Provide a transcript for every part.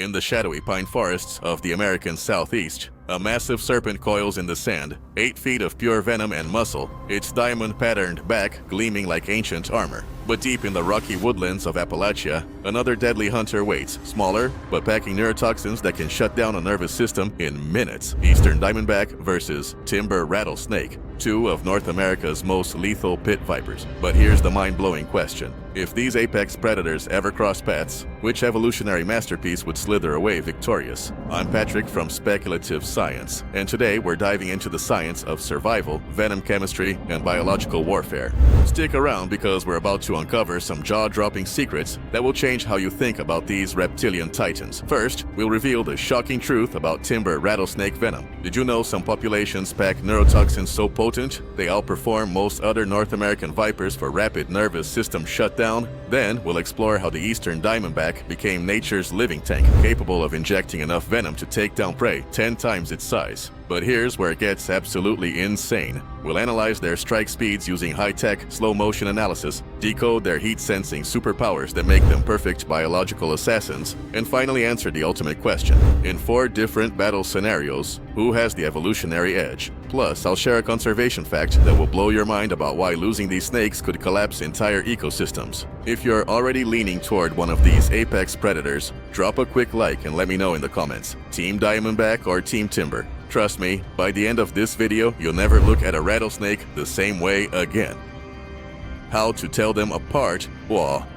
In the shadowy pine forests of the American Southeast, a massive serpent coils in the sand, 8 feet of pure venom and muscle, its diamond-patterned back gleaming like ancient armor. But deep in the rocky woodlands of Appalachia, another deadly hunter waits, smaller, but packing neurotoxins that can shut down a nervous system in minutes. Eastern Diamondback versus Timber Rattlesnake, 2 of North America's most lethal pit vipers. But here's the mind-blowing question. If these apex predators ever cross paths, which evolutionary masterpiece would slither away victorious? I'm Patrick from Speculative Science, and today we're diving into the science of survival, venom chemistry, and biological warfare. Stick around because we're about to uncover some jaw-dropping secrets that will change how you think about these reptilian titans. First, we'll reveal the shocking truth about timber rattlesnake venom. Did you know some populations pack neurotoxins so potent they outperform most other North American vipers for rapid nervous system shutdown? Then, we'll explore how the Eastern Diamondback became nature's living tank, capable of injecting enough venom to take down prey 10 times its size. But here's where it gets absolutely insane. We'll analyze their strike speeds using high-tech, slow-motion analysis, decode their heat-sensing superpowers that make them perfect biological assassins, and finally answer the ultimate question. In 4 different battle scenarios, who has the evolutionary edge? Plus, I'll share a conservation fact that will blow your mind about why losing these snakes could collapse entire ecosystems. If you're already leaning toward one of these apex predators, drop a quick like and let me know in the comments. Team Diamondback or Team Timber? Trust me, by the end of this video, you'll never look at a rattlesnake the same way again. How to tell them apart? Well,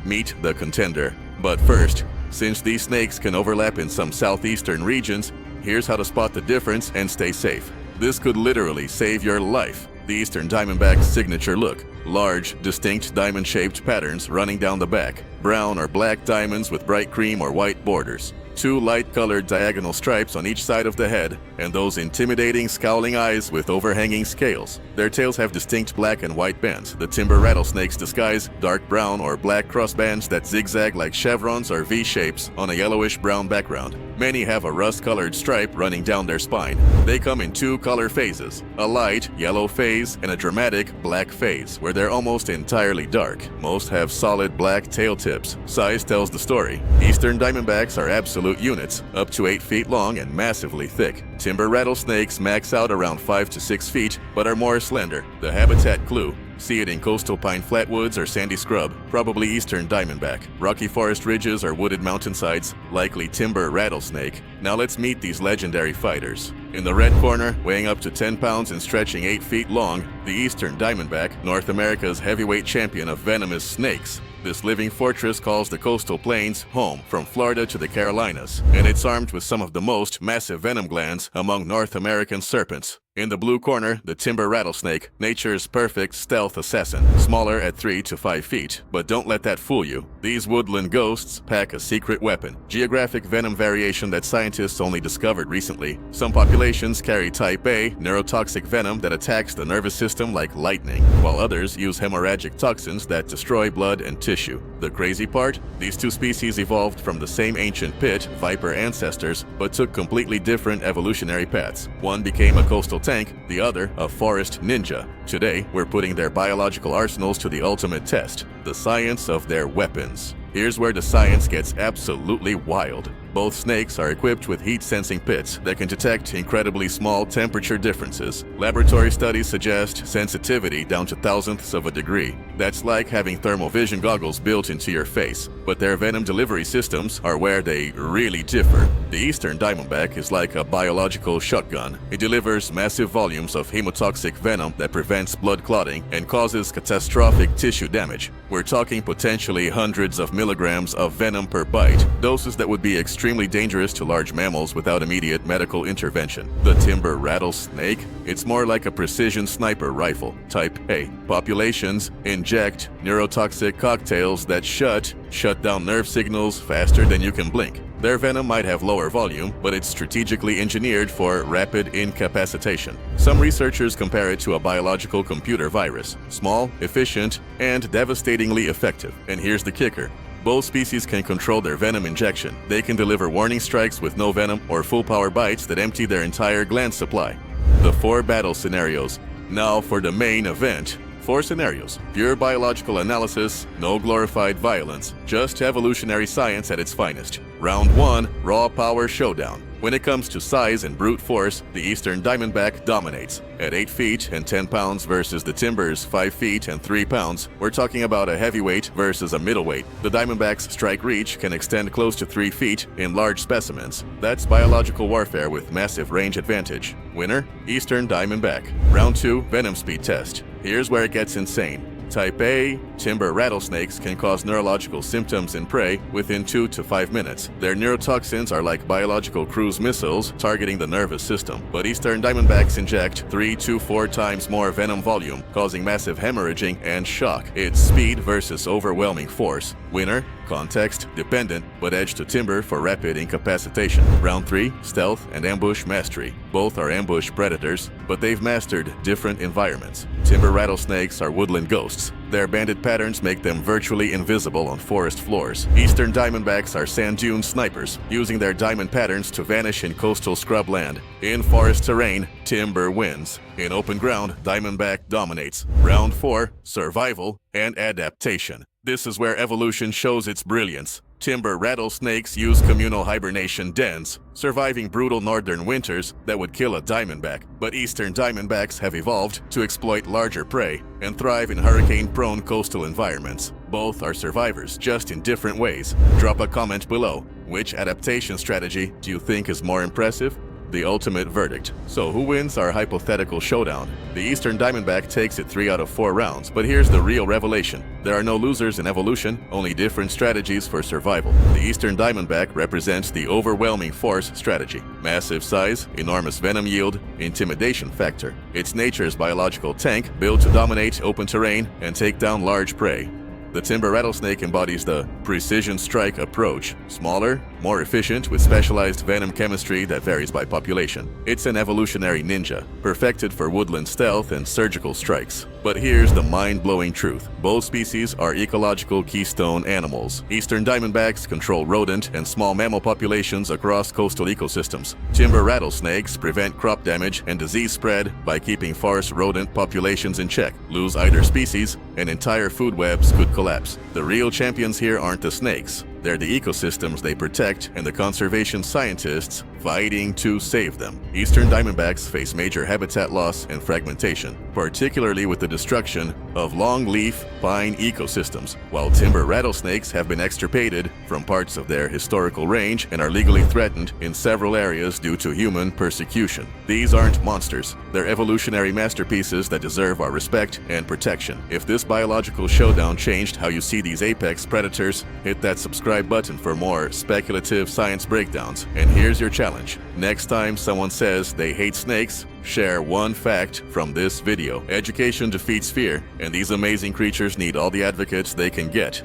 meet the contender. But first, since these snakes can overlap in some southeastern regions, here's how to spot the difference and stay safe. This could literally save your life. The Eastern Diamondback's signature look. Large, distinct diamond-shaped patterns running down the back. Brown or black diamonds with bright cream or white borders. 2 light-colored diagonal stripes on each side of the head, and those intimidating, scowling eyes with overhanging scales. Their tails have distinct black and white bands. The timber rattlesnakes disguise dark brown or black crossbands that zigzag like chevrons or V-shapes on a yellowish-brown background. Many have a rust-colored stripe running down their spine. They come in 2 color phases, a light yellow phase and a dramatic black phase, where they're almost entirely dark. Most have solid black tail tips. Size tells the story. Eastern Diamondbacks are absolute units, up to 8 feet long and massively thick. Timber rattlesnakes max out around 5 to 6 feet, but are more slender. The habitat clue. See it in coastal pine flatwoods or sandy scrub, probably Eastern Diamondback. Rocky forest ridges or wooded mountainsides, likely timber rattlesnake. Now let's meet these legendary fighters. In the red corner, weighing up to 10 pounds and stretching 8 feet long, the Eastern Diamondback, North America's heavyweight champion of venomous snakes. This living fortress calls the coastal plains home, from Florida to the Carolinas, and it's armed with some of the most massive venom glands among North American serpents. In the blue corner, the timber rattlesnake, nature's perfect stealth assassin, smaller at 3 to 5 feet. But don't let that fool you. These woodland ghosts pack a secret weapon, geographic venom variation that scientists only discovered recently. Some populations carry type A, neurotoxic venom that attacks the nervous system like lightning, while others use hemorrhagic toxins that destroy blood and tissue. The crazy part? These 2 species evolved from the same ancient pit, viper ancestors, but took completely different evolutionary paths. One became a coastal tank, the other a forest ninja. Today, we're putting their biological arsenals to the ultimate test, the science of their weapons. Here's where the science gets absolutely wild. Both snakes are equipped with heat-sensing pits that can detect incredibly small temperature differences. Laboratory studies suggest sensitivity down to thousandths of a degree. That's like having thermal vision goggles built into your face. But their venom delivery systems are where they really differ. The Eastern Diamondback is like a biological shotgun. It delivers massive volumes of hemotoxic venom that prevents blood clotting and causes catastrophic tissue damage. We're talking potentially hundreds of milligrams of venom per bite, doses that would be extremely dangerous to large mammals without immediate medical intervention. The timber rattlesnake? It's more like a precision sniper rifle, type A. Populations inject neurotoxic cocktails that shut down nerve signals faster than you can blink. Their venom might have lower volume, but it's strategically engineered for rapid incapacitation. Some researchers compare it to a biological computer virus. Small, efficient, and devastatingly effective. And here's the kicker. Both species can control their venom injection. They can deliver warning strikes with no venom or full-power bites that empty their entire gland supply. The 4 battle scenarios. Now for the main event. 4 scenarios, pure biological analysis, no glorified violence, just evolutionary science at its finest. Round 1, Raw Power Showdown. When it comes to size and brute force, the Eastern Diamondback dominates. At 8 feet and 10 pounds versus the Timber's 5 feet and 3 pounds, we're talking about a heavyweight versus a middleweight. The Diamondback's strike reach can extend close to 3 feet in large specimens. That's biological warfare with massive range advantage. Winner, Eastern Diamondback. Round 2, Venom Speed Test. Here's where it gets insane. Type A, timber rattlesnakes can cause neurological symptoms in prey within 2 to 5 minutes. Their neurotoxins are like biological cruise missiles targeting the nervous system, but Eastern Diamondbacks inject 3 to 4 times more venom volume, causing massive hemorrhaging and shock. It's speed versus overwhelming force. Winner, context dependent, but edge to timber for rapid incapacitation. Round 3, stealth and ambush mastery. Both are ambush predators, but they've mastered different environments. Timber rattlesnakes are woodland ghosts. Their banded patterns make them virtually invisible on forest floors. Eastern Diamondbacks are sand dune snipers, using their diamond patterns to vanish in coastal scrubland. In forest terrain, timber wins. In open ground, Diamondback dominates. Round 4, survival and adaptation. This is where evolution shows its brilliance. Timber rattlesnakes use communal hibernation dens, surviving brutal northern winters that would kill a diamondback. But Eastern Diamondbacks have evolved to exploit larger prey and thrive in hurricane-prone coastal environments. Both are survivors, just in different ways. Drop a comment below. Which adaptation strategy do you think is more impressive? The ultimate verdict. So who wins our hypothetical showdown? The Eastern Diamondback takes it 3 out of 4 rounds, but here's the real revelation. There are no losers in evolution, only different strategies for survival. The Eastern Diamondback represents the overwhelming force strategy. Massive size, enormous venom yield, intimidation factor. It's nature's biological tank, built to dominate open terrain and take down large prey. The timber rattlesnake embodies the precision strike approach. Smaller, more efficient, with specialized venom chemistry that varies by population. It's an evolutionary ninja, perfected for woodland stealth and surgical strikes. But here's the mind-blowing truth. Both species are ecological keystone animals. Eastern Diamondbacks control rodent and small mammal populations across coastal ecosystems. Timber rattlesnakes prevent crop damage and disease spread by keeping forest rodent populations in check. Lose either species, and entire food webs could collapse. The real champions here aren't the snakes. They're the ecosystems they protect and the conservation scientists fighting to save them. Eastern Diamondbacks face major habitat loss and fragmentation, particularly with the destruction of longleaf pine ecosystems, while timber rattlesnakes have been extirpated from parts of their historical range and are legally threatened in several areas due to human persecution. These aren't monsters. They're evolutionary masterpieces that deserve our respect and protection. If this biological showdown changed how you see these apex predators, hit that subscribe button for more speculative science breakdowns. And here's your challenge. Next time someone says they hate snakes, share one fact from this video. Education defeats fear, and these amazing creatures need all the advocates they can get.